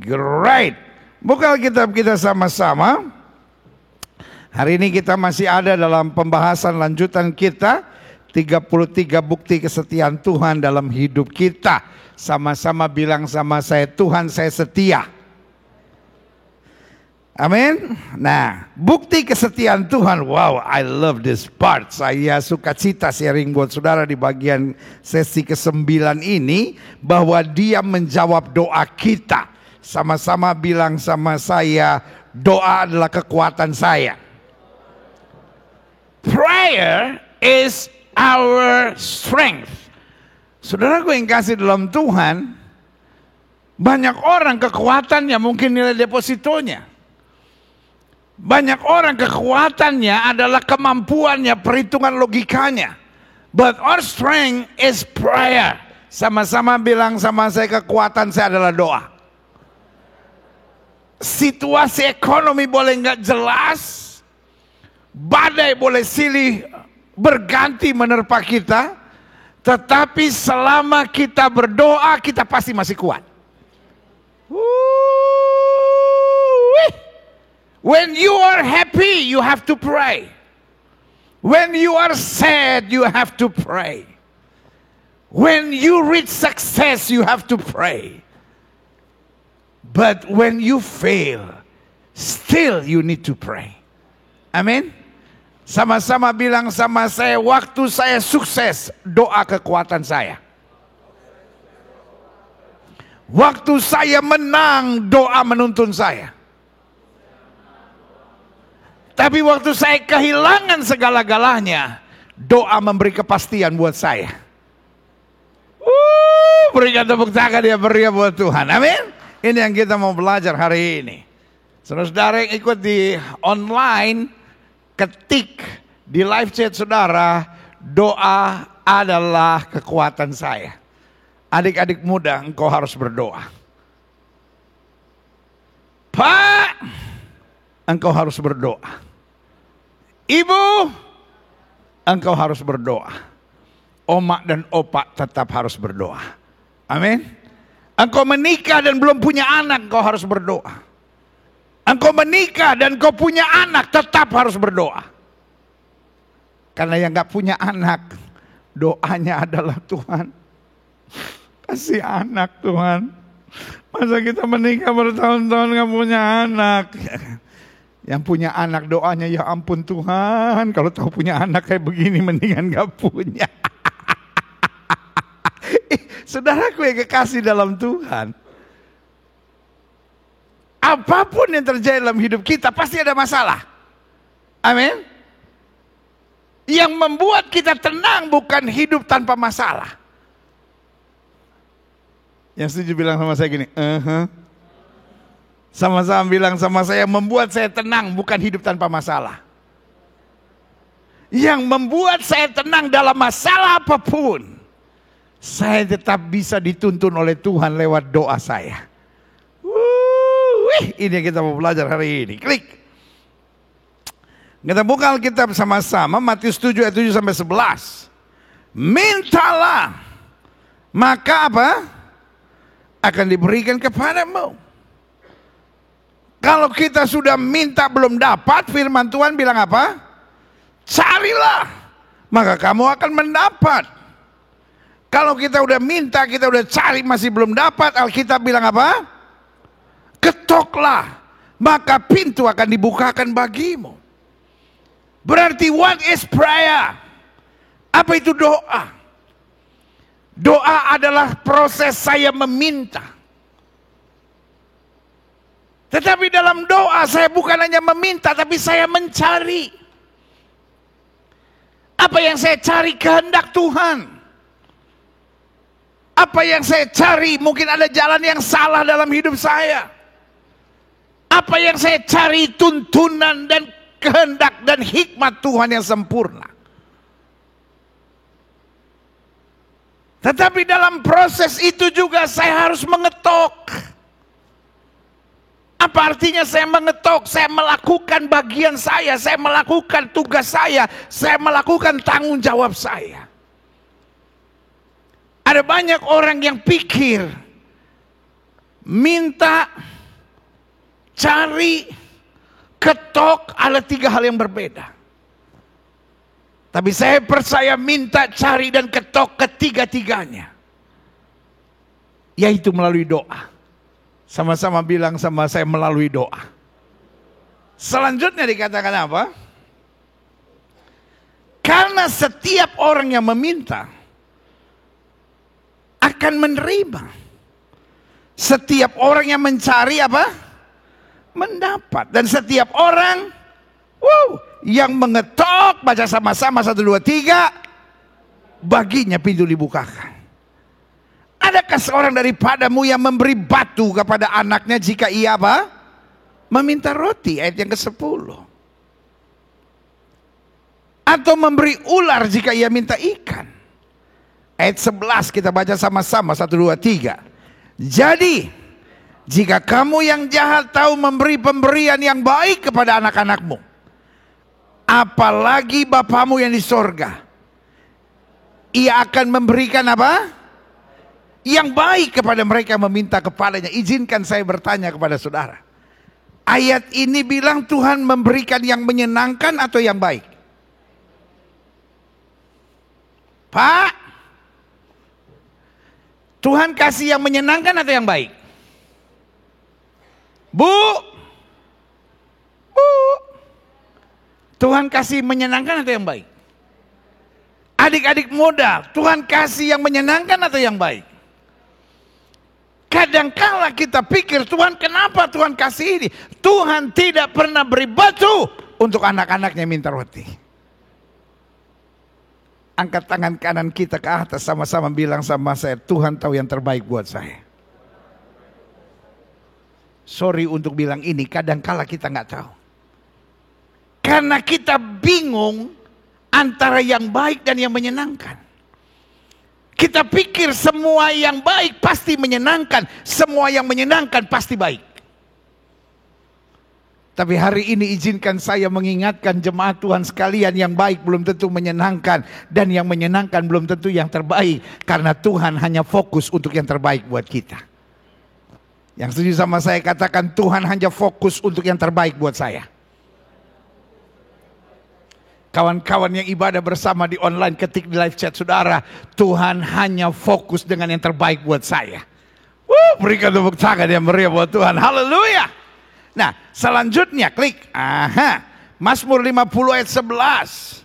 Great. Buka Alkitab kita sama-sama. Hari ini kita masih ada dalam pembahasan lanjutan kita 33 bukti kesetiaan Tuhan dalam hidup kita. Sama-sama bilang sama saya, Tuhan saya setia. Amin. Nah, bukti kesetiaan Tuhan. Wow, I love this part. Saya sukacita sharing buat saudara di bagian sesi ke-9 ini, bahwa Dia menjawab doa kita. Sama-sama bilang sama saya, doa adalah kekuatan saya. Prayer is our strength. Saudaraku yang kasih dalam Tuhan, banyak orang kekuatannya mungkin nilai depositonya. Banyak orang kekuatannya adalah kemampuannya, perhitungan logikanya. But our strength is prayer. Sama-sama bilang sama saya, kekuatan saya adalah doa. Situasi ekonomi boleh nggak jelas, badai boleh silih berganti menerpa kita, tetapi selama kita berdoa, kita pasti masih kuat. When you are happy, you have to pray. When you are sad, you have to pray. When you reach success, you have to pray. But when you fail, still you need to pray. Amin. Sama-sama bilang sama saya, waktu saya sukses, doa kekuatan saya. Waktu saya menang, doa menuntun saya. Tapi waktu saya kehilangan segala-galanya, doa memberi kepastian buat saya. Berikan tepuk tangan yang meriah buat Tuhan. Amin. Ini yang kita mau belajar hari ini. Saudara yang ikut di online, ketik di live chat saudara, doa adalah kekuatan saya. Adik-adik muda, engkau harus berdoa. Pak, engkau harus berdoa. Ibu, engkau harus berdoa. Oma dan opa tetap harus berdoa. Amin. Engkau menikah dan belum punya anak, engkau harus berdoa. Engkau menikah dan kau punya anak, tetap harus berdoa. Karena yang gak punya anak, doanya adalah Tuhan, kasih anak Tuhan. Masa kita menikah bertahun-tahun gak punya anak? Yang punya anak doanya, ya ampun Tuhan, kalau tahu punya anak kayak begini mendingan gak punya. Saudaraku yang kekasih dalam Tuhan, apapun yang terjadi dalam hidup kita pasti ada masalah. Amin. Yang membuat kita tenang bukan hidup tanpa masalah. Yang setuju bilang sama saya gini, Sama-sama bilang sama saya, membuat saya tenang bukan hidup tanpa masalah. Yang membuat saya tenang dalam masalah apapun, saya tetap bisa dituntun oleh Tuhan lewat doa saya. Ini yang kita mau belajar hari ini. Klik. Kita buka Alkitab sama-sama, Matius 7 ayat 7 sampai 11. Mintalah, maka apa? Akan diberikan kepadamu. Kalau kita sudah minta belum dapat, firman Tuhan bilang apa? Carilah, maka kamu akan mendapat. Kalau kita udah minta, kita udah cari masih belum dapat, Alkitab bilang apa? Ketoklah, maka pintu akan dibukakan bagimu. Berarti what is prayer? Apa itu doa? Doa adalah proses saya meminta. Tetapi dalam doa saya bukan hanya meminta, tapi saya mencari. Apa yang saya cari? Kehendak Tuhan. Apa yang saya cari? Mungkin ada jalan yang salah dalam hidup saya. Apa yang saya cari? Tuntunan dan kehendak dan hikmat Tuhan yang sempurna. Tetapi dalam proses itu juga saya harus mengetok. Apa artinya saya mengetok? Saya melakukan bagian saya melakukan tugas saya melakukan tanggung jawab saya. Ada banyak orang yang pikir minta cari, ketok, ada 3 hal yang berbeda. Tapi saya percaya minta, cari, dan ketok ketiga-tiganya. Yaitu melalui doa. Sama-sama bilang sama saya, melalui doa. Selanjutnya dikatakan apa? Karena setiap orang yang meminta akan menerima. Setiap orang yang mencari apa? Mendapat. Dan setiap orang yang mengetok, baca sama-sama 1, 2, 3, baginya pintu dibukakan. Adakah seorang daripadamu yang memberi batu kepada anaknya jika ia apa? Meminta roti, ayat yang ke-10. Atau memberi ular jika ia minta ikan. Ayat 11 kita baca sama-sama 1, 2, 3. Jadi jika kamu yang jahat tahu memberi pemberian yang baik kepada anak-anakmu, apalagi Bapamu yang di sorga, ia akan memberikan apa? Yang baik kepada mereka yang meminta kepadanya. Izinkan saya bertanya kepada saudara, ayat ini bilang Tuhan memberikan yang menyenangkan atau yang baik? Pak, Tuhan kasih yang menyenangkan atau yang baik? Bu, Tuhan kasih menyenangkan atau yang baik? Adik-adik muda, Tuhan kasih yang menyenangkan atau yang baik? Kadangkala kita pikir, Tuhan kenapa Tuhan kasih ini? Tuhan tidak pernah beri batu untuk anak-anaknya minta roti. Angkat tangan kanan kita ke atas, sama-sama bilang sama saya, Tuhan tahu yang terbaik buat saya. Sorry untuk bilang ini, kadangkala kita nggak tahu. Karena kita bingung antara yang baik dan yang menyenangkan. Kita pikir semua yang baik pasti menyenangkan, semua yang menyenangkan pasti baik. Tapi hari ini izinkan saya mengingatkan jemaat Tuhan sekalian, yang baik belum tentu menyenangkan, dan yang menyenangkan belum tentu yang terbaik. Karena Tuhan hanya fokus untuk yang terbaik buat kita. Yang setuju sama saya katakan, Tuhan hanya fokus untuk yang terbaik buat saya. Kawan-kawan yang ibadah bersama di online, ketik di live chat saudara, Tuhan hanya fokus dengan yang terbaik buat saya. Berikan tepuk tangan yang meriah buat Tuhan. Haleluya. Nah, selanjutnya klik. Mazmur 50 ayat 11.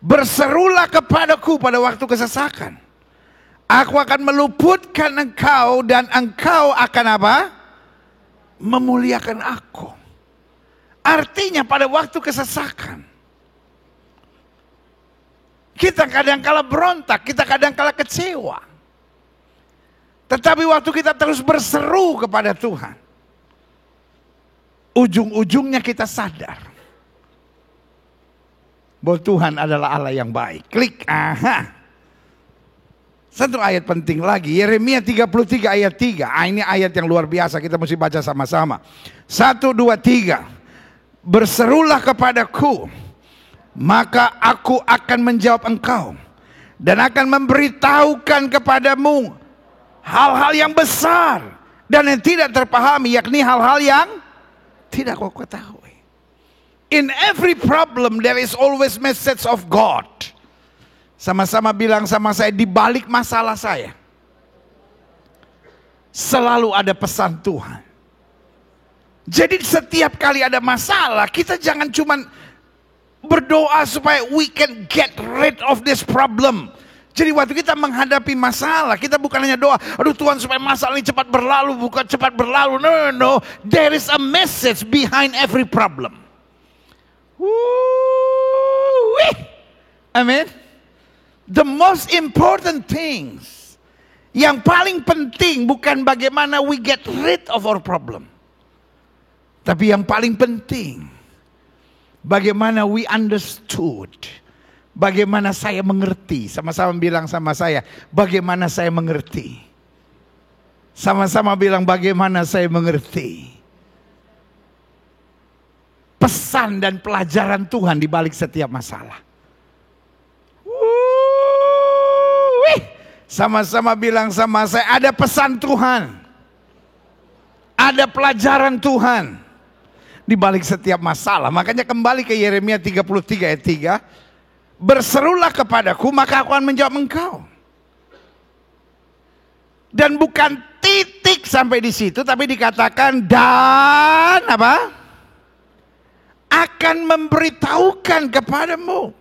Berserulah kepadaku pada waktu kesesakan. Aku akan meluputkan engkau dan engkau akan apa? Memuliakan aku. Artinya pada waktu kesesakan, kita kadang-kala berontak, kita kadang-kala kecewa. Tetapi waktu kita terus berseru kepada Tuhan, ujung-ujungnya kita sadar bahwa Tuhan adalah Allah yang baik. Klik. Satu ayat penting lagi, Yeremia 33 ayat 3. Ini ayat yang luar biasa, kita mesti baca sama-sama. 1, 2, 3. Berserulah kepadaku, maka aku akan menjawab engkau dan akan memberitahukan kepadamu hal-hal yang besar dan yang tidak terpahami, yakni hal-hal yang tidak kau ketahui. In every problem there is always message of God. Sama-sama bilang sama saya, di balik masalah saya selalu ada pesan Tuhan. Jadi setiap kali ada masalah, kita jangan cuman berdoa supaya we can get rid of this problem. Jadi waktu kita menghadapi masalah, kita bukan hanya doa, aduh Tuhan supaya masalah ini cepat berlalu, bukan cepat berlalu. No. There is a message behind every problem. Amen. The most important things, yang paling penting bukan bagaimana we get rid of our problem, tapi yang paling penting bagaimana we understood. Bagaimana saya mengerti. Sama-sama bilang sama saya, bagaimana saya mengerti. Sama-sama bilang, bagaimana saya mengerti. Pesan dan pelajaran Tuhan di balik setiap masalah. Sama-sama bilang sama saya, ada pesan Tuhan. Ada pelajaran Tuhan. di balik setiap masalah. Makanya kembali ke Yeremia 33 ayat 3. Berserulah kepadaku, maka aku akan menjawab engkau. Dan bukan titik sampai di situ, tapi dikatakan dan apa? Akan memberitahukan kepadamu.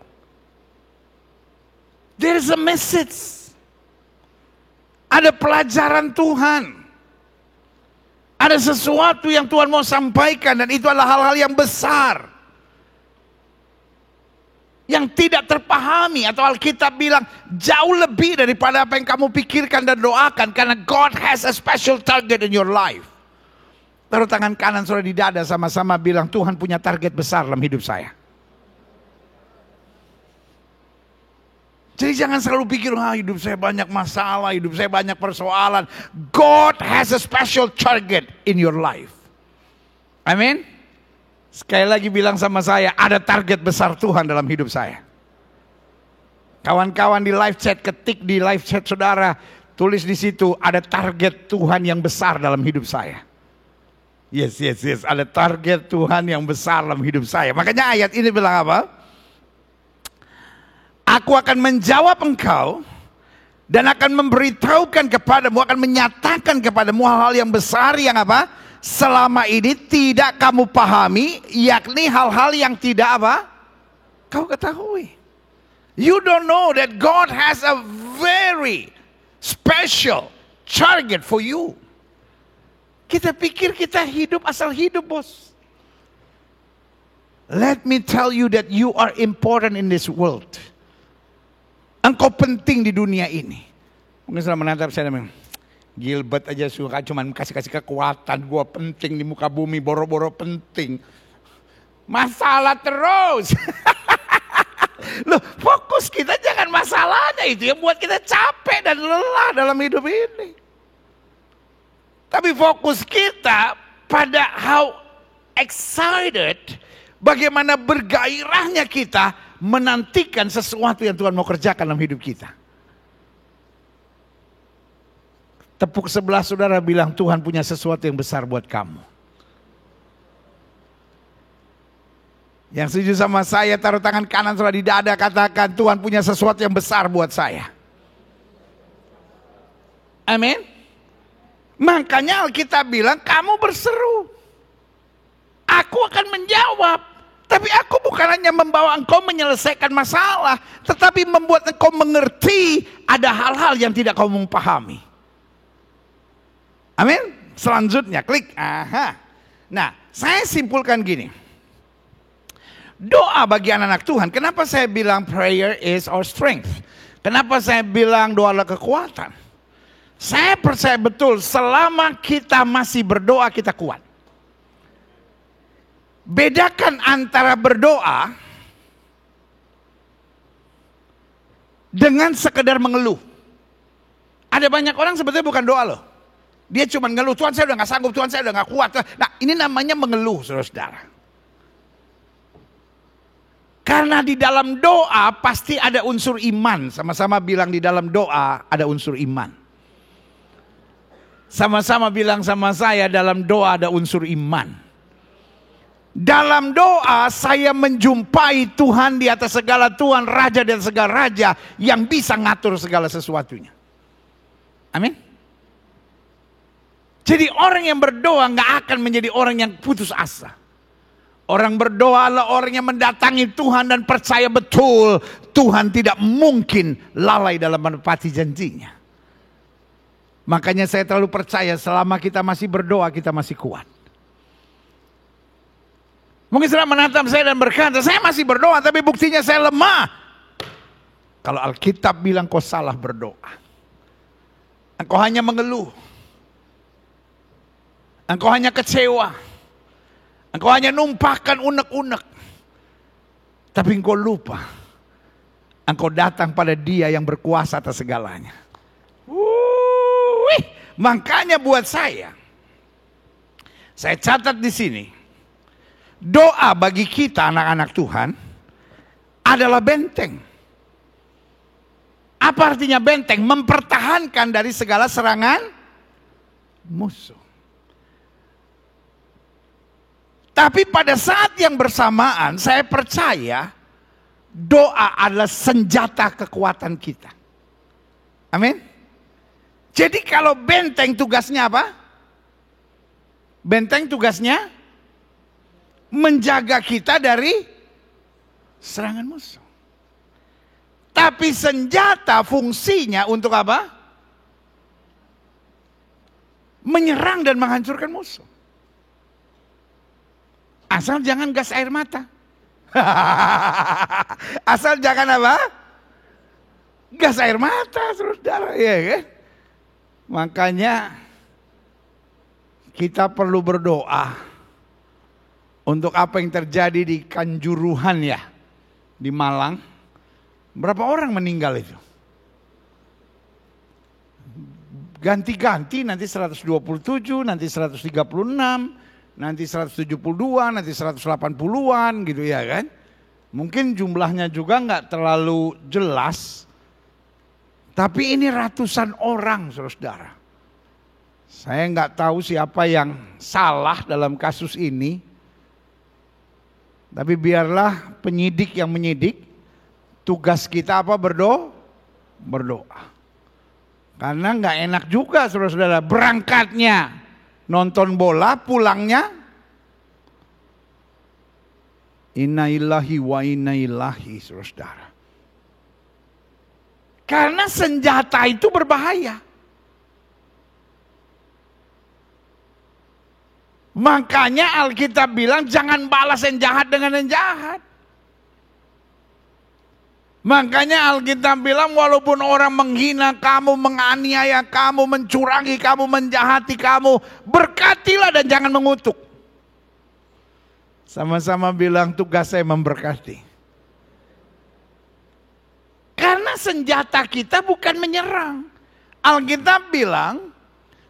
There is a message. Ada pelajaran Tuhan. Ada sesuatu yang Tuhan mau sampaikan, dan itu adalah hal-hal yang besar. Yang tidak terpahami, atau Alkitab bilang jauh lebih daripada apa yang kamu pikirkan dan doakan, karena God has a special target in your life. Taruh tangan kanan saudara di dada, sama-sama bilang, Tuhan punya target besar dalam hidup saya. Jadi jangan selalu pikir, hidup saya banyak masalah, hidup saya banyak persoalan. God has a special target in your life. Amin. Sekali lagi bilang sama saya, ada target besar Tuhan dalam hidup saya. Kawan-kawan di live chat, ketik di live chat saudara, tulis di situ, ada target Tuhan yang besar dalam hidup saya. Yes, ada target Tuhan yang besar dalam hidup saya. Makanya ayat ini bilang apa? Aku akan menjawab engkau dan akan memberitahukan kepadamu, akan menyatakan kepadamu hal-hal yang besar yang apa? Selama ini tidak kamu pahami, yakni hal-hal yang tidak apa? Kau ketahui. You don't know that God has a very special target for you. Kita pikir kita hidup asal hidup, bos. Let me tell you that you are important in this world. Engkau penting di dunia ini. Mungkin sudah menatap saya dan Gilbert aja suka cuman kasih kekuatan, gua penting di muka bumi, boro-boro penting. Masalah terus. Loh, fokus kita jangan masalahnya, itu yang buat kita capek dan lelah dalam hidup ini. Tapi fokus kita pada how excited, bagaimana bergairahnya kita menantikan sesuatu yang Tuhan mau kerjakan dalam hidup kita. Tepuk sebelah saudara, bilang Tuhan punya sesuatu yang besar buat kamu. Yang setuju sama saya, taruh tangan kanan saudara di dada, katakan Tuhan punya sesuatu yang besar buat saya. Amin. Makanya Alkitab bilang kamu berseru, aku akan menjawab. Tapi aku bukan hanya membawa engkau menyelesaikan masalah, tetapi membuat engkau mengerti ada hal-hal yang tidak kau memahami. Amin. Selanjutnya klik. Aha. Nah, saya simpulkan gini. Doa bagi anak-anak Tuhan. Kenapa saya bilang prayer is our strength? Kenapa saya bilang doa adalah kekuatan? Saya percaya betul selama kita masih berdoa kita kuat. Bedakan antara berdoa dengan sekedar mengeluh. Ada banyak orang sebetulnya bukan doa loh. Dia cuma ngeluh, Tuhan saya udah gak sanggup, Tuhan saya udah gak kuat. Nah ini namanya mengeluh, saudara-saudara. Karena di dalam doa pasti ada unsur iman. Sama-sama bilang di dalam doa ada unsur iman. Sama-sama bilang sama saya, dalam doa ada unsur iman. Dalam doa saya menjumpai Tuhan di atas segala Tuhan, Raja dan segala Raja yang bisa ngatur segala sesuatunya. Amin. Jadi orang yang berdoa gak akan menjadi orang yang putus asa. Orang berdoa adalah orang yang mendatangi Tuhan dan percaya betul Tuhan tidak mungkin lalai dalam menepati janjinya. Makanya saya terlalu percaya selama kita masih berdoa kita masih kuat. Mungkin saudara menatap saya dan berkata, saya masih berdoa tapi buktinya saya lemah. Kalau Alkitab bilang kau salah berdoa. Engkau hanya mengeluh. Engkau hanya kecewa. Engkau hanya numpahkan unek-unek. Tapi engkau lupa. Engkau datang pada Dia yang berkuasa atas segalanya. Makanya buat saya catat di sini. Doa bagi kita anak-anak Tuhan adalah benteng. Apa artinya benteng? Mempertahankan dari segala serangan musuh. Tapi pada saat yang bersamaan saya percaya doa adalah senjata kekuatan kita. Amin. Jadi kalau benteng tugasnya apa? Benteng tugasnya menjaga kita dari serangan musuh. Tapi senjata fungsinya untuk apa? Menyerang dan menghancurkan musuh. Asal jangan gas air mata. Asal jangan apa? Gas air mata, saudara, ya kan? Makanya kita perlu berdoa untuk apa yang terjadi di Kanjuruhan ya, di Malang. Berapa orang meninggal itu? Ganti-ganti, nanti 127, nanti 136, nanti 172, nanti 180-an gitu ya kan. Mungkin jumlahnya juga nggak terlalu jelas. Tapi ini ratusan orang, saudara. Saya nggak tahu siapa yang salah dalam kasus ini. Tapi biarlah penyidik yang menyidik. Tugas kita apa? Berdoa. Karena nggak enak juga, saudara-saudara. Berangkatnya nonton bola, pulangnya inna lillahi wa inna ilaihi, saudara. Karena senjata itu berbahaya. Makanya Alkitab bilang jangan balas yang jahat dengan yang jahat. Makanya Alkitab bilang walaupun orang menghina kamu, menganiaya kamu, mencurangi kamu, menjahati kamu, berkatilah dan jangan mengutuk. Sama-sama bilang tugas saya memberkati. Karena senjata kita bukan menyerang. Alkitab bilang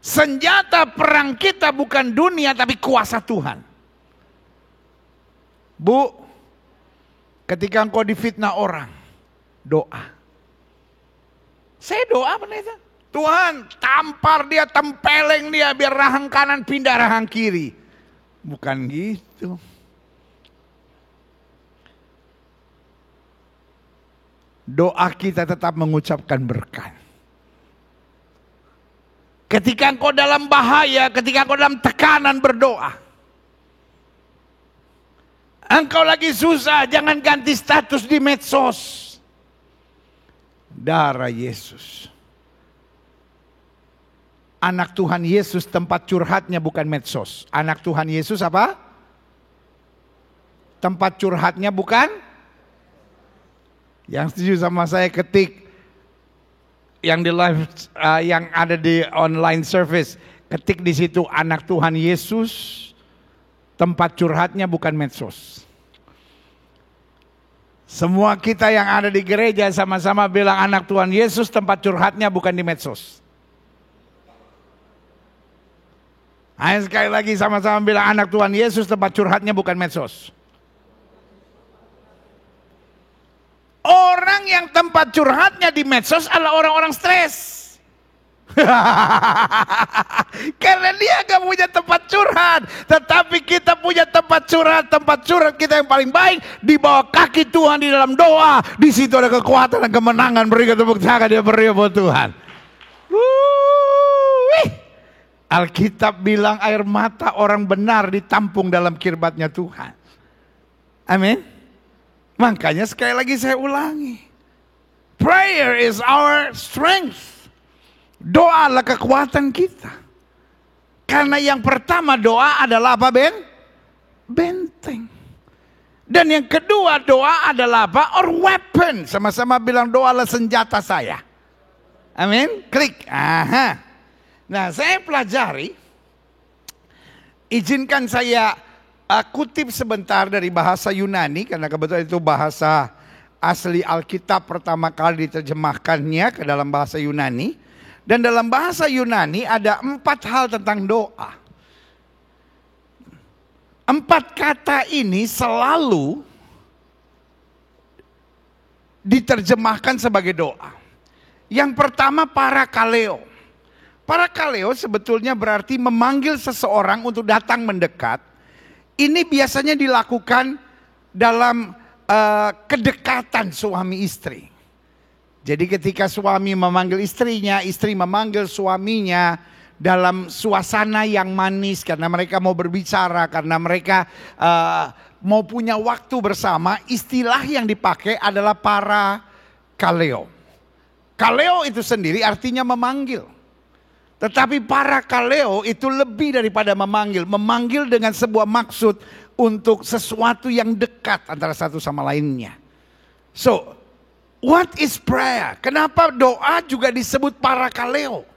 senjata perang kita bukan dunia tapi kuasa Tuhan. Bu, ketika engkau difitnah orang, doa. Saya doa pendeta. Tuhan tampar dia, tempeleng dia biar rahang kanan pindah rahang kiri. Bukan gitu. Doa kita tetap mengucapkan berkat. Ketika engkau dalam bahaya, ketika engkau dalam tekanan berdoa. Engkau lagi susah, jangan ganti status di medsos. Darah Yesus. Anak Tuhan Yesus tempat curhatnya bukan medsos. Anak Tuhan Yesus apa? Tempat curhatnya bukan? Yang setuju sama saya ketik yang di live, yang ada di online service, ketik di situ anak Tuhan Yesus, tempat curhatnya bukan medsos. Semua kita yang ada di gereja sama-sama bilang anak Tuhan Yesus, tempat curhatnya bukan di medsos. Ayo sekali lagi sama-sama bilang anak Tuhan Yesus, tempat curhatnya bukan medsos. Orang yang tempat curhatnya di medsos adalah orang-orang stres. Karena dia gak punya tempat curhat. Tetapi kita punya tempat curhat. Tempat curhat kita yang paling baik di bawah kaki Tuhan di dalam doa. Di situ ada kekuatan dan kemenangan. Berikan tepuk tangan dia beri buat Tuhan. Alkitab bilang air mata orang benar ditampung dalam kirbatnya Tuhan. Amin. Makanya sekali lagi saya ulangi. Prayer is our strength. Doa adalah kekuatan kita. Karena yang pertama doa adalah apa, Ben? Benteng. Dan yang kedua doa adalah apa? Our weapon. Sama-sama bilang doa adalah senjata saya. Amin. Klik. Aha. Nah, saya pelajari. Izinkan saya kutip sebentar dari bahasa Yunani, karena kebetulan itu bahasa asli Alkitab pertama kali diterjemahkannya ke dalam bahasa Yunani. Dan dalam bahasa Yunani ada 4 hal tentang doa. 4 kata ini selalu diterjemahkan sebagai doa. Yang pertama parakaleo. Parakaleo sebetulnya berarti memanggil seseorang untuk datang mendekat. Ini biasanya dilakukan dalam kedekatan suami istri. Jadi ketika suami memanggil istrinya, istri memanggil suaminya dalam suasana yang manis karena mereka mau berbicara, karena mereka mau punya waktu bersama, istilah yang dipakai adalah para kaleo. Kaleo itu sendiri artinya memanggil. Tetapi para kaleo itu lebih daripada memanggil. Memanggil dengan sebuah maksud untuk sesuatu yang dekat antara satu sama lainnya. So, what is prayer? Kenapa doa juga disebut para kaleo?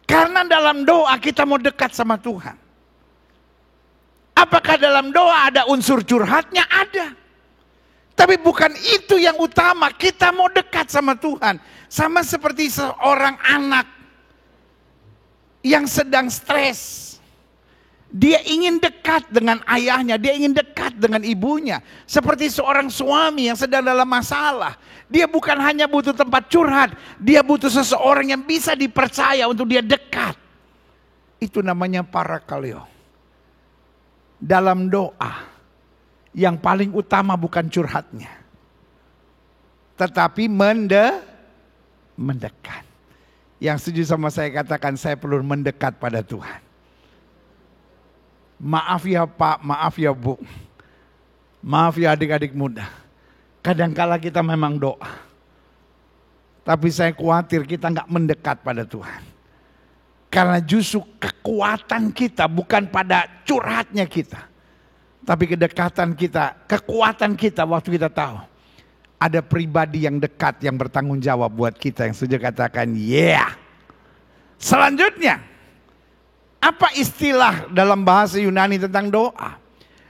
Karena dalam doa kita mau dekat sama Tuhan. Apakah dalam doa ada unsur curhatnya? Ada. Tapi bukan itu yang utama. Kita mau dekat sama Tuhan. Sama seperti seorang anak yang sedang stres. Dia ingin dekat dengan ayahnya, dia ingin dekat dengan ibunya. Seperti seorang suami yang sedang dalam masalah. Dia bukan hanya butuh tempat curhat, dia butuh seseorang yang bisa dipercaya untuk dia dekat. Itu namanya parakaleo. Dalam doa, yang paling utama bukan curhatnya, tetapi mendekat. Yang setuju sama saya katakan, saya perlu mendekat pada Tuhan. Maaf ya Pak, maaf ya Bu, maaf ya adik-adik muda. Kadangkala kita memang doa, tapi saya khawatir kita nggak mendekat pada Tuhan. Karena justru kekuatan kita bukan pada curhatnya kita, tapi kedekatan kita, kekuatan kita waktu kita tahu ada pribadi yang dekat yang bertanggung jawab buat kita, yang setuju katakan yeah. Selanjutnya, apa istilah dalam bahasa Yunani tentang doa?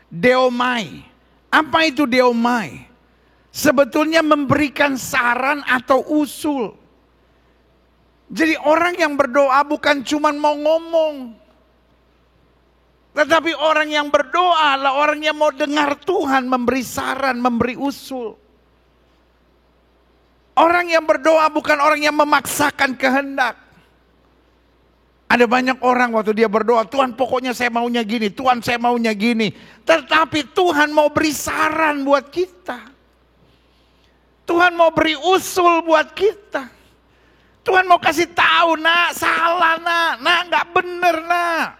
Deomai. Apa itu deomai? Sebetulnya memberikan saran atau usul. Jadi orang yang berdoa bukan cuma mau ngomong. Tetapi orang yang berdoa adalah orang yang mau dengar Tuhan memberi saran, memberi usul. Orang yang berdoa bukan orang yang memaksakan kehendak. Ada banyak orang waktu dia berdoa, Tuhan pokoknya saya maunya gini, Tuhan saya maunya gini. Tetapi Tuhan mau beri saran buat kita. Tuhan mau beri usul buat kita. Tuhan mau kasih tahu, nak salah nak gak bener nak.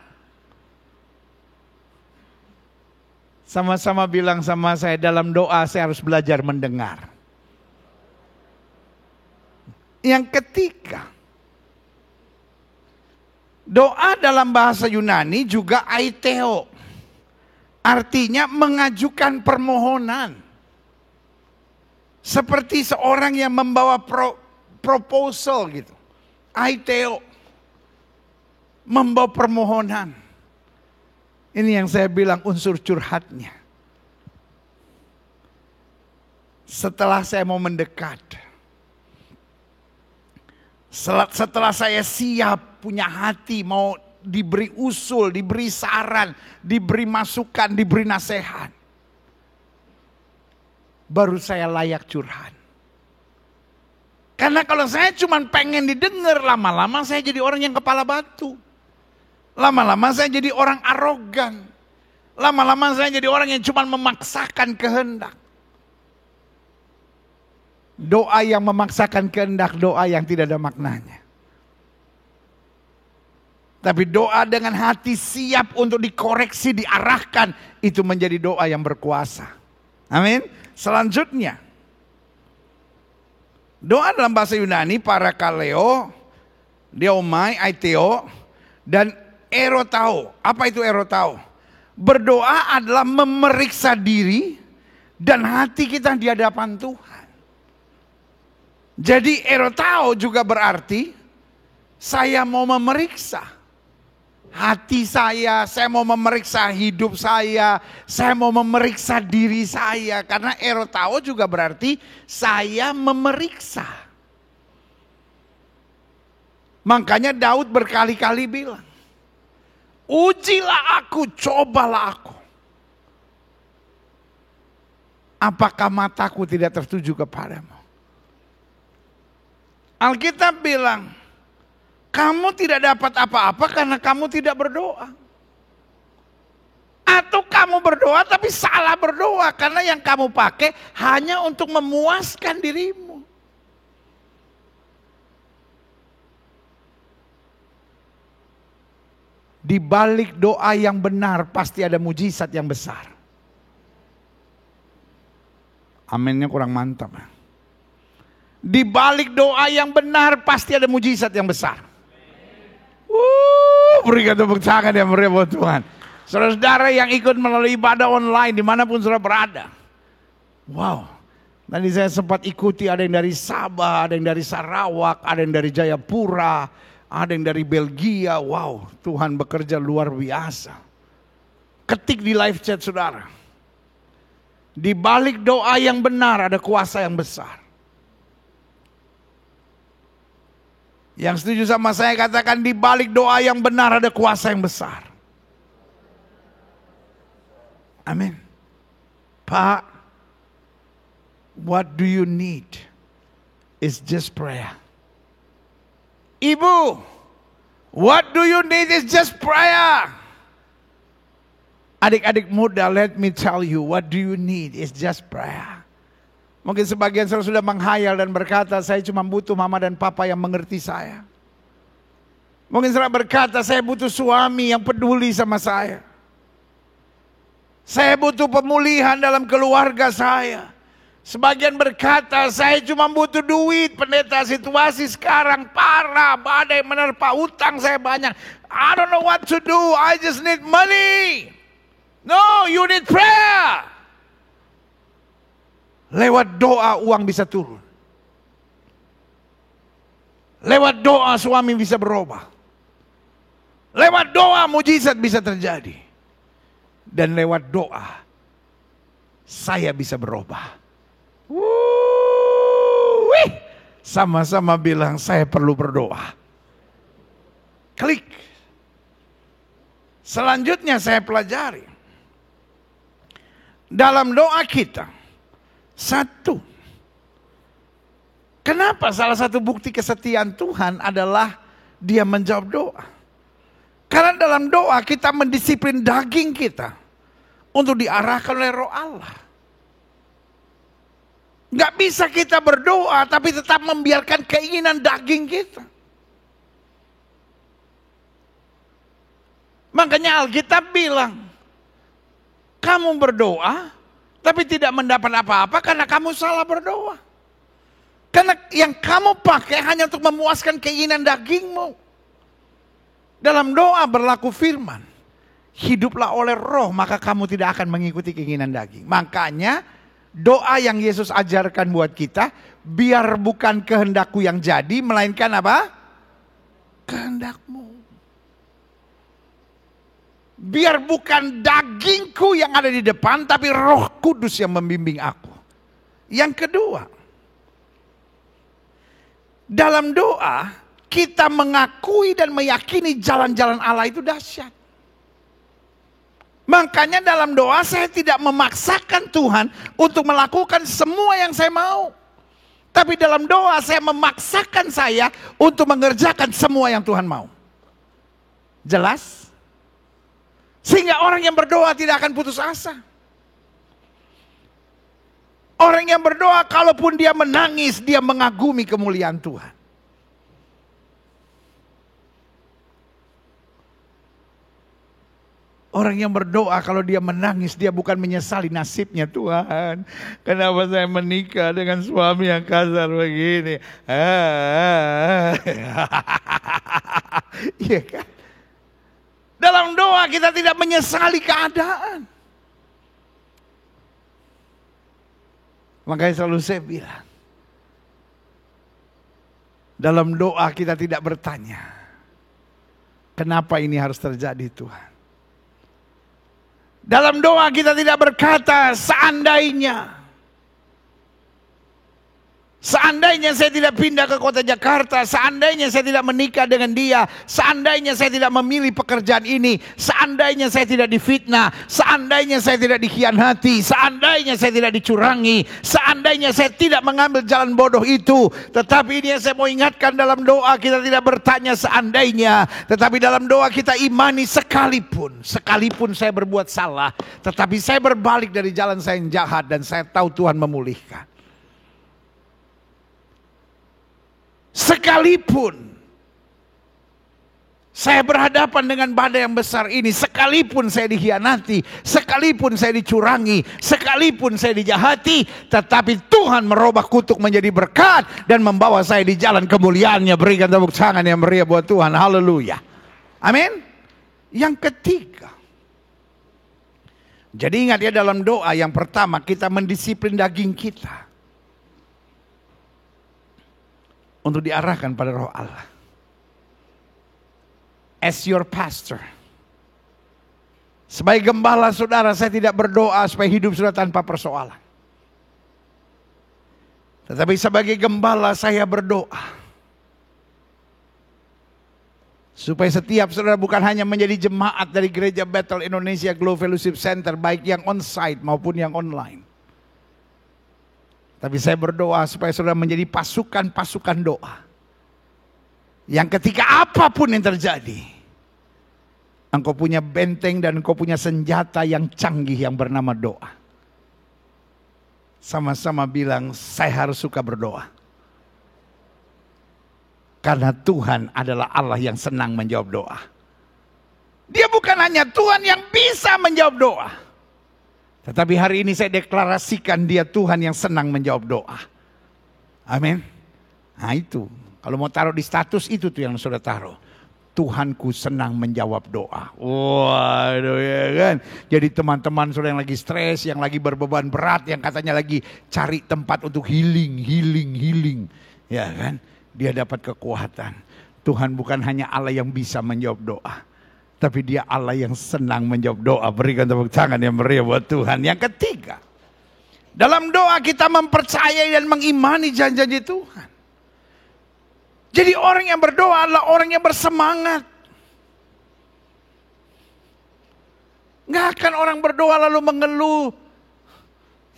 Sama-sama bilang sama saya, dalam doa saya harus belajar mendengar. Yang ketiga, doa dalam bahasa Yunani juga aiteo. Artinya mengajukan permohonan. Seperti seorang yang membawa proposal gitu. Aiteo. Membawa permohonan. Ini yang saya bilang unsur curhatnya. Setelah saya mau mendekat. Setelah saya siap punya hati mau diberi usul, diberi saran, diberi masukan, diberi nasihat, baru saya layak curhat. Karena kalau saya cuma pengen didengar, lama-lama saya jadi orang yang kepala batu. Lama-lama saya jadi orang arogan. Lama-lama saya jadi orang yang cuma memaksakan kehendak. Doa yang memaksakan kehendak, doa yang tidak ada maknanya. Tapi doa dengan hati siap untuk dikoreksi, diarahkan, itu menjadi doa yang berkuasa. Amin. Selanjutnya, doa dalam bahasa Yunani parakaleo, deomai, aiteo, dan erotao. Apa itu erotao? Berdoa adalah memeriksa diri dan hati kita di hadapan Tuhan. Jadi erotao juga berarti saya mau memeriksa hati saya mau memeriksa hidup saya mau memeriksa diri saya. Karena erotao juga berarti saya memeriksa. Makanya Daud berkali-kali bilang, ujilah aku, cobalah aku. Apakah mataku tidak tertuju kepadamu? Alkitab bilang, kamu tidak dapat apa-apa karena kamu tidak berdoa. Atau berdoa tapi salah berdoa. Karena yang kamu pakai hanya untuk memuaskan dirimu. Di balik doa yang benar pasti ada mujizat yang besar. Aminnya kurang mantap. Di balik doa yang benar pasti ada mujizat yang besar. Berikan tepuk tangan yang meriah buat Tuhan. Saudara-saudara yang ikut melalui ibadah online dimanapun saudara berada. Wow. Tadi saya sempat ikuti, ada yang dari Sabah, ada yang dari Sarawak, ada yang dari Jayapura, ada yang dari Belgia. Wow, Tuhan bekerja luar biasa. Ketik di live chat saudara. Di balik doa yang benar ada kuasa yang besar. Yang setuju sama saya katakan, di balik doa yang benar ada kuasa yang besar. Amin. Pak, what do you need? It's just prayer. Ibu, what do you need is just prayer. Adik-adik muda, let me tell you, what do you need is just prayer. Mungkin sebagian saudara sudah menghayal dan berkata, saya cuma butuh mama dan papa yang mengerti saya. Mungkin saudara berkata, saya butuh suami yang peduli sama saya. Saya butuh pemulihan dalam keluarga saya. Sebagian berkata, saya cuma butuh duit, pendeta, situasi sekarang parah, badai menerpa, utang saya banyak. I don't know what to do, I just need money. No, you need prayer. Lewat doa uang bisa turun. Lewat doa suami bisa berubah. Lewat doa mujizat bisa terjadi. Dan lewat doa saya bisa berubah. Sama-sama bilang saya perlu berdoa. Klik. Selanjutnya saya pelajari. Dalam doa kita, satu, kenapa salah satu bukti kesetiaan Tuhan adalah Dia menjawab doa? Karena dalam doa kita mendisiplin daging kita untuk diarahkan oleh Roh Allah. Gak bisa kita berdoa tapi tetap membiarkan keinginan daging kita. Makanya Alkitab bilang, kamu berdoa tapi tidak mendapat apa-apa karena kamu salah berdoa. Karena yang kamu pakai hanya untuk memuaskan keinginan dagingmu. Dalam doa berlaku firman, hiduplah oleh Roh maka kamu tidak akan mengikuti keinginan daging. Makanya doa yang Yesus ajarkan buat kita, biar bukan kehendakku yang jadi, melainkan apa? Kehendakmu. Biar bukan dagingku yang ada di depan, tapi Roh Kudus yang membimbing aku. Yang kedua, dalam doa kita mengakui dan meyakini jalan-jalan Allah itu dahsyat. Makanya dalam doa saya tidak memaksakan Tuhan untuk melakukan semua yang saya mau. Tapi dalam doa saya memaksakan saya untuk mengerjakan semua yang Tuhan mau. Jelas? Sehingga orang yang berdoa tidak akan putus asa. Orang yang berdoa kalaupun dia menangis, dia mengagumi kemuliaan Tuhan. Orang yang berdoa kalau dia menangis, dia bukan menyesali nasibnya. Tuhan, kenapa saya menikah dengan suami yang kasar begini? Iya kan? Dalam doa kita tidak menyesali keadaan. Makanya selalu saya bilang, dalam doa kita tidak bertanya, kenapa ini harus terjadi Tuhan? Dalam doa kita tidak berkata seandainya. Seandainya saya tidak pindah ke kota Jakarta, seandainya saya tidak menikah dengan dia, seandainya saya tidak memilih pekerjaan ini, seandainya saya tidak difitnah, seandainya saya tidak dikhianati, seandainya saya tidak dicurangi, seandainya saya tidak mengambil jalan bodoh itu. Tetapi ini yang saya mau ingatkan, dalam doa kita tidak bertanya seandainya, tetapi dalam doa kita imani sekalipun saya berbuat salah, tetapi saya berbalik dari jalan saya yang jahat dan saya tahu Tuhan memulihkan. Sekalipun saya berhadapan dengan badai yang besar ini, sekalipun saya dikhianati, sekalipun saya dicurangi, sekalipun saya dijahati, tetapi Tuhan merubah kutuk menjadi berkat dan membawa saya di jalan kemuliaannya. Berikan tepuk tangan yang meriah buat Tuhan. Haleluya. Amin. Yang ketiga, jadi ingat ya, dalam doa yang pertama kita mendisiplin daging kita untuk diarahkan pada Roh Allah. As your pastor, sebagai gembala saudara, saya tidak berdoa supaya hidup saudara tanpa persoalan. Tetapi sebagai gembala saya berdoa supaya setiap saudara bukan hanya menjadi jemaat dari Gereja Bethel Indonesia Glow Fellowship Center, baik yang on-site maupun yang online. Tapi saya berdoa supaya saudara menjadi pasukan-pasukan doa, yang ketika apapun yang terjadi, engkau punya benteng dan engkau punya senjata yang canggih yang bernama doa. Sama-sama bilang, saya harus suka berdoa. Karena Tuhan adalah Allah yang senang menjawab doa. Dia bukan hanya Tuhan yang bisa menjawab doa, tetapi hari ini saya deklarasikan dia Tuhan yang senang menjawab doa. Amin. Nah itu, kalau mau taruh di status itu tuh yang sudah taruh. Tuhanku senang menjawab doa. Waduh ya kan. Jadi teman-teman saudara yang lagi stres, yang lagi berbeban berat, yang katanya lagi cari tempat untuk healing. Ya kan. Dia dapat kekuatan. Tuhan bukan hanya Allah yang bisa menjawab doa, tapi dia Allah yang senang menjawab doa. Berikan tepuk tangan yang meriah buat Tuhan. Yang ketiga, dalam doa kita mempercayai dan mengimani janji-janji Tuhan. Jadi orang yang berdoa adalah orang yang bersemangat. Nggak akan orang berdoa lalu mengeluh.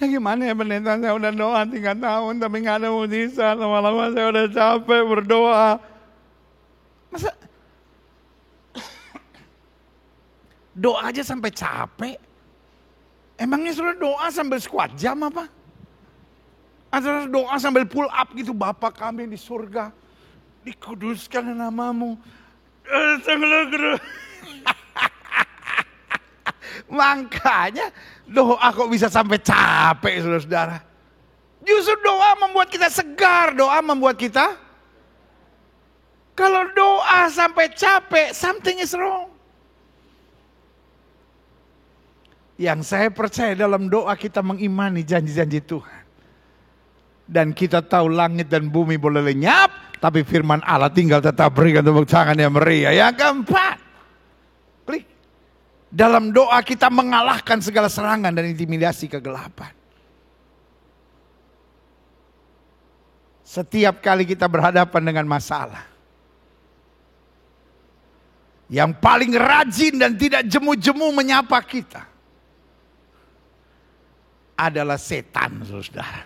Ya gimana ya pendeta, saya udah doa 3 tahun tapi nggak ada mujizat. Lama-lama saya udah capek berdoa. Masa doa aja sampai capek? Emangnya sudah doa sambil squat jam apa? Atau doa sambil pull up gitu, Bapa kami di surga, dikuduskan namamu. Makanya doa kok bisa sampai capek, saudara-saudara. Justru doa membuat kita segar, doa membuat kita, kalau doa sampai capek, something is wrong. Yang saya percaya dalam doa kita mengimani janji-janji Tuhan. Dan kita tahu langit dan bumi boleh lenyap, tapi firman Allah tinggal tetap. Berikan tepuk tangan yang meriah. Yang keempat, klik. Dalam doa kita mengalahkan segala serangan dan intimidasi kegelapan. Setiap kali kita berhadapan dengan masalah, yang paling rajin dan tidak jemu-jemu menyapa kita adalah setan, saudara.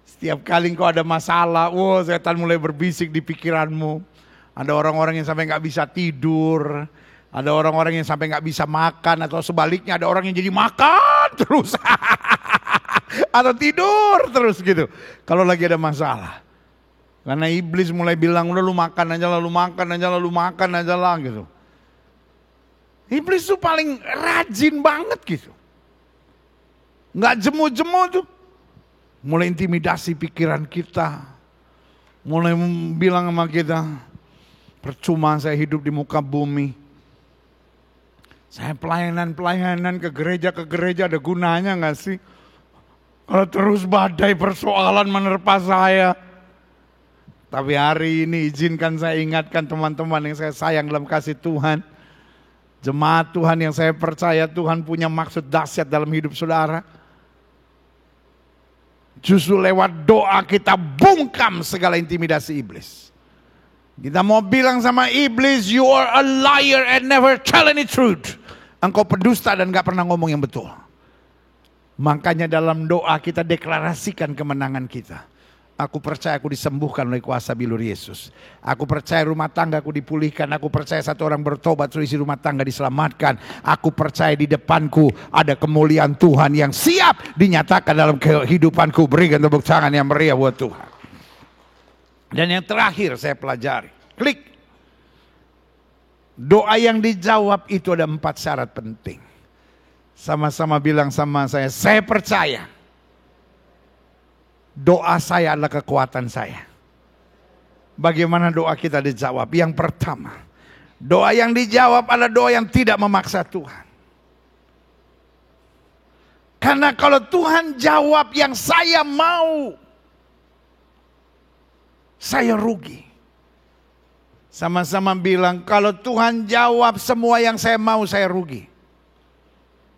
Setiap kali engkau ada masalah, setan mulai berbisik di pikiranmu. Ada orang-orang yang sampai gak bisa tidur. Ada orang-orang yang sampai gak bisa makan. Atau sebaliknya ada orang yang jadi makan terus. Atau tidur terus gitu. Kalau lagi ada masalah. Karena iblis mulai bilang, udah lu makan aja lah, lu makan aja lah gitu. Iblis tuh paling rajin banget gitu. Gak jemu-jemu tuh. Mulai intimidasi pikiran kita. Mulai bilang sama kita, percuma saya hidup di muka bumi. Saya pelayanan ke gereja ada gunanya gak sih? Kalau terus badai persoalan menerpa saya. Tapi hari ini izinkan saya ingatkan teman-teman yang saya sayang dalam kasih Tuhan. Jemaat Tuhan yang saya percaya Tuhan punya maksud dahsyat dalam hidup saudara. Justru lewat doa kita bungkam segala intimidasi iblis. Kita mau bilang sama iblis, you are a liar and never tell any truth. Engkau pendusta dan gak pernah ngomong yang betul. Makanya dalam doa kita deklarasikan kemenangan kita. Aku percaya aku disembuhkan oleh kuasa bilur Yesus. Aku percaya rumah tanggaku dipulihkan. Aku percaya satu orang bertobat, selisih rumah tangga diselamatkan. Aku percaya di depanku ada kemuliaan Tuhan yang siap dinyatakan dalam kehidupanku. Berikan tepuk tangan yang meriah buat Tuhan. Dan yang terakhir saya pelajari. Klik. Doa yang dijawab itu ada 4 syarat penting. Sama-sama bilang sama saya percaya. Doa saya adalah kekuatan saya. Bagaimana doa kita dijawab? Yang pertama, doa yang dijawab adalah doa yang tidak memaksa Tuhan. Karena kalau Tuhan jawab yang saya mau, saya rugi. Sama-sama bilang, kalau Tuhan jawab semua yang saya mau, saya rugi.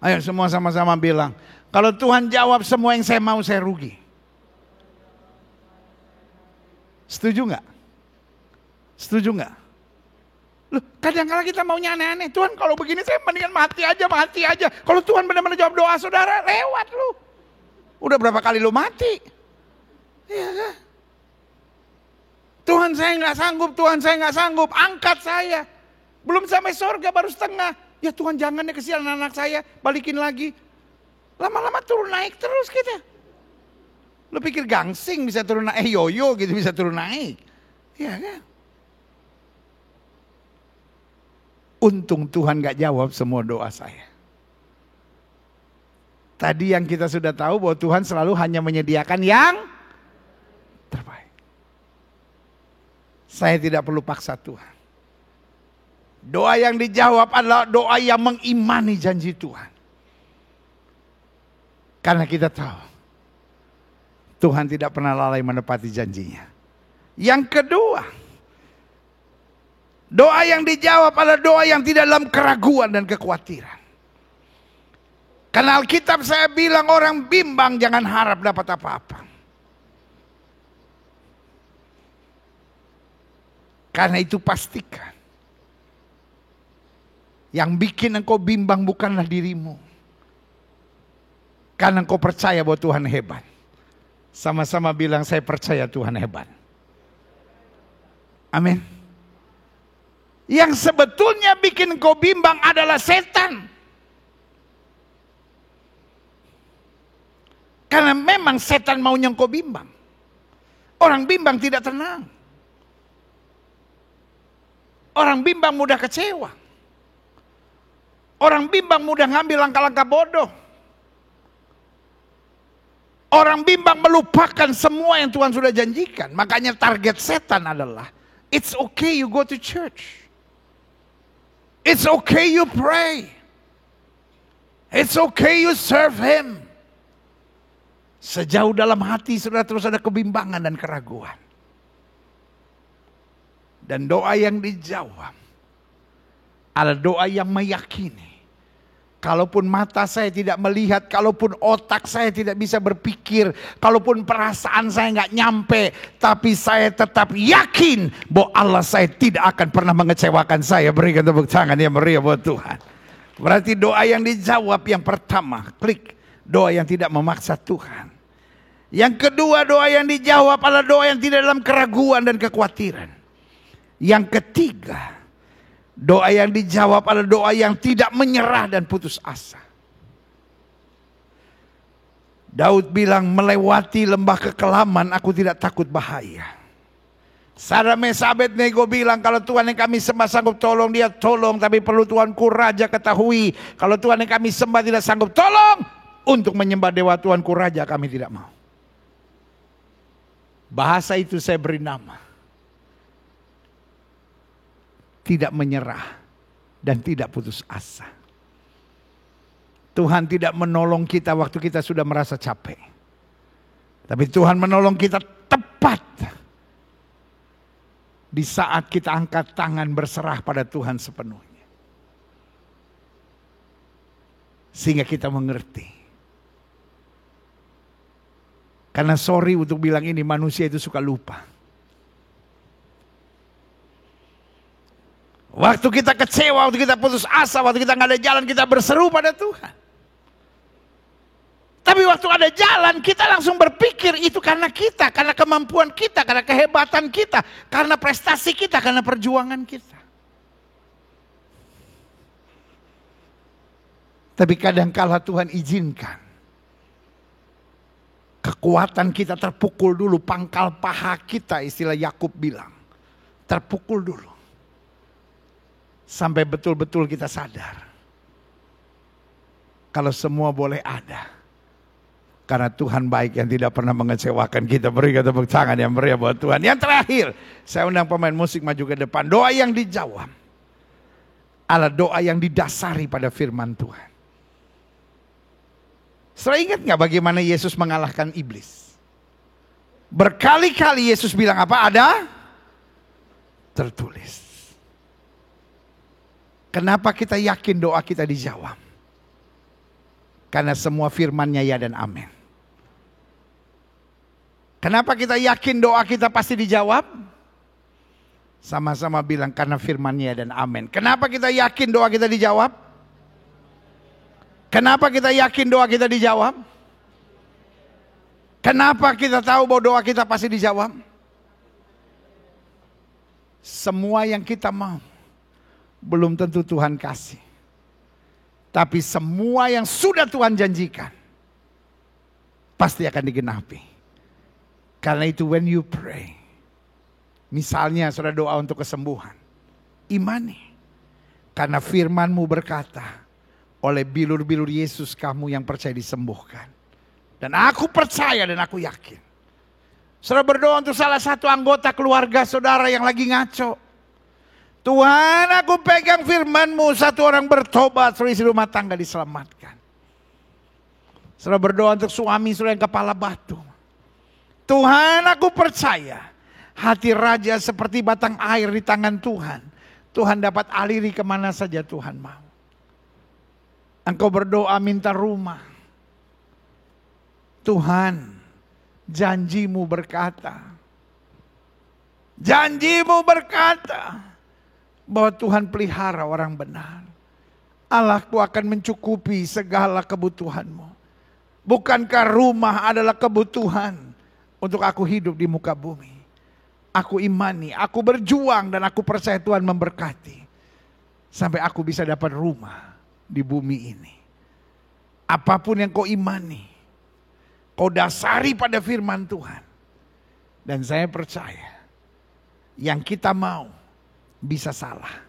Ayo semua sama-sama bilang, kalau Tuhan jawab semua yang saya mau, saya rugi. Setuju nggak? Setuju nggak? Loh, kadang-kadang kita maunya aneh-aneh. Tuhan kalau begini saya mendingan mati aja. Kalau Tuhan benar-benar jawab doa saudara, lewat lu. Udah berapa kali lu mati? Iya kan? Tuhan saya nggak sanggup, angkat saya. Belum sampai surga baru setengah. Ya Tuhan jangan ya kesian anak saya, balikin lagi. Lama-lama turun naik terus kita. Lu pikir gangsing bisa turun naik, yoyo gitu bisa turun naik. Iya kan? Untung Tuhan gak jawab semua doa saya. Tadi yang kita sudah tahu bahwa Tuhan selalu hanya menyediakan yang terbaik. Saya tidak perlu paksa Tuhan. Doa yang dijawab adalah doa yang mengimani janji Tuhan. Karena kita tahu Tuhan tidak pernah lalai menepati janjinya. Yang kedua, doa yang dijawab adalah doa yang tidak dalam keraguan dan kekhawatiran. Karena Alkitab saya bilang orang bimbang jangan harap dapat apa-apa. Karena itu pastikan, yang bikin engkau bimbang bukanlah dirimu. Karena engkau percaya bahwa Tuhan hebat. Sama-sama bilang saya percaya Tuhan hebat. Amin. Yang sebetulnya bikin engkau bimbang adalah setan. Karena memang setan maunya engkau bimbang. Orang bimbang tidak tenang. Orang bimbang mudah kecewa. Orang bimbang mudah ngambil langkah-langkah bodoh. Orang bimbang melupakan semua yang Tuhan sudah janjikan. Makanya target setan adalah, it's okay you go to church. It's okay you pray. It's okay you serve Him. Sejauh dalam hati sudah terus ada kebimbangan dan keraguan. Dan doa yang dijawab adalah doa yang meyakini. Kalaupun mata saya tidak melihat, kalaupun otak saya tidak bisa berpikir, kalaupun perasaan saya nggak nyampe, tapi saya tetap yakin bahwa Allah saya tidak akan pernah mengecewakan saya. Berikan tepuk tangan yang meriah buat Tuhan. Berarti doa yang dijawab yang pertama, klik, doa yang tidak memaksa Tuhan. Yang kedua, doa yang dijawab adalah doa yang tidak dalam keraguan dan kekhawatiran. Yang ketiga, doa yang dijawab adalah doa yang tidak menyerah dan putus asa. Daud bilang, melewati lembah kekelaman aku tidak takut bahaya. Sadrak Mesak Abednego bilang, kalau Tuhan yang kami sembah sanggup tolong, dia tolong. Tapi perlu Tuanku Raja ketahui, kalau Tuhan yang kami sembah tidak sanggup tolong, untuk menyembah dewa Tuanku Raja kami tidak mau. Bahasa itu saya beri nama, tidak menyerah dan tidak putus asa. Tuhan tidak menolong kita waktu kita sudah merasa capek. Tapi Tuhan menolong kita tepat di saat kita angkat tangan berserah pada Tuhan sepenuhnya. Sehingga kita mengerti. Karena sorry untuk bilang ini, manusia itu suka lupa. Waktu kita kecewa, waktu kita putus asa, waktu kita nggak ada jalan, kita berseru pada Tuhan. Tapi waktu ada jalan, kita langsung berpikir itu karena kita, karena kemampuan kita, karena kehebatan kita, karena prestasi kita, karena perjuangan kita. Tapi kadangkala Tuhan izinkan kekuatan kita terpukul dulu, pangkal paha kita, istilah Yakub bilang, terpukul dulu. Sampai betul-betul kita sadar kalau semua boleh ada karena Tuhan baik yang tidak pernah mengecewakan kita. Berikan tepuk tangan yang meriah buat Tuhan. Yang terakhir, saya undang pemain musik maju ke depan. Doa yang dijawab adalah doa yang didasari pada firman Tuhan. Saudara ingat gak bagaimana Yesus mengalahkan iblis? Berkali-kali Yesus bilang apa? Ada tertulis. Kenapa kita yakin doa kita dijawab? Karena semua firman-Nya ya dan amin. Kenapa kita yakin doa kita pasti dijawab? Sama-sama bilang karena firman-Nya ya dan amin. Kenapa kita yakin doa kita dijawab? Kenapa kita yakin doa kita dijawab? Kenapa kita tahu bahwa doa kita pasti dijawab? Semua yang kita mau belum tentu Tuhan kasih. Tapi semua yang sudah Tuhan janjikan pasti akan digenapi. Karena itu when you pray, misalnya saudara doa untuk kesembuhan, imani. Karena firman-Mu berkata, oleh bilur-bilur Yesus kamu yang percaya disembuhkan. Dan aku percaya dan aku yakin. Saudara berdoa untuk salah satu anggota keluarga saudara yang lagi ngaco. Tuhan, aku pegang firman-Mu, satu orang bertobat, seluruh rumah tangga diselamatkan. Saudara berdoa untuk suami saudara yang kepala batu. Tuhan, aku percaya hati raja seperti batang air di tangan Tuhan. Tuhan dapat aliri kemana saja Tuhan mau. Engkau berdoa minta rumah. Tuhan, janji-Mu berkata. Janji-Mu berkata bahwa Tuhan pelihara orang benar. Allahku akan mencukupi segala kebutuhan-Mu. Bukankah rumah adalah kebutuhan untuk aku hidup di muka bumi? Aku imani, aku berjuang dan aku percaya Tuhan memberkati. Sampai aku bisa dapat rumah di bumi ini. Apapun yang kau imani, kau dasari pada firman Tuhan. Dan saya percaya, yang kita mau bisa salah.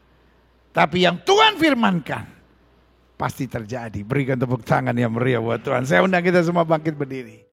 Tapi yang Tuhan firmankan, pasti terjadi. Berikan tepuk tangan yang meriah buat Tuhan. Saya undang kita semua bangkit berdiri.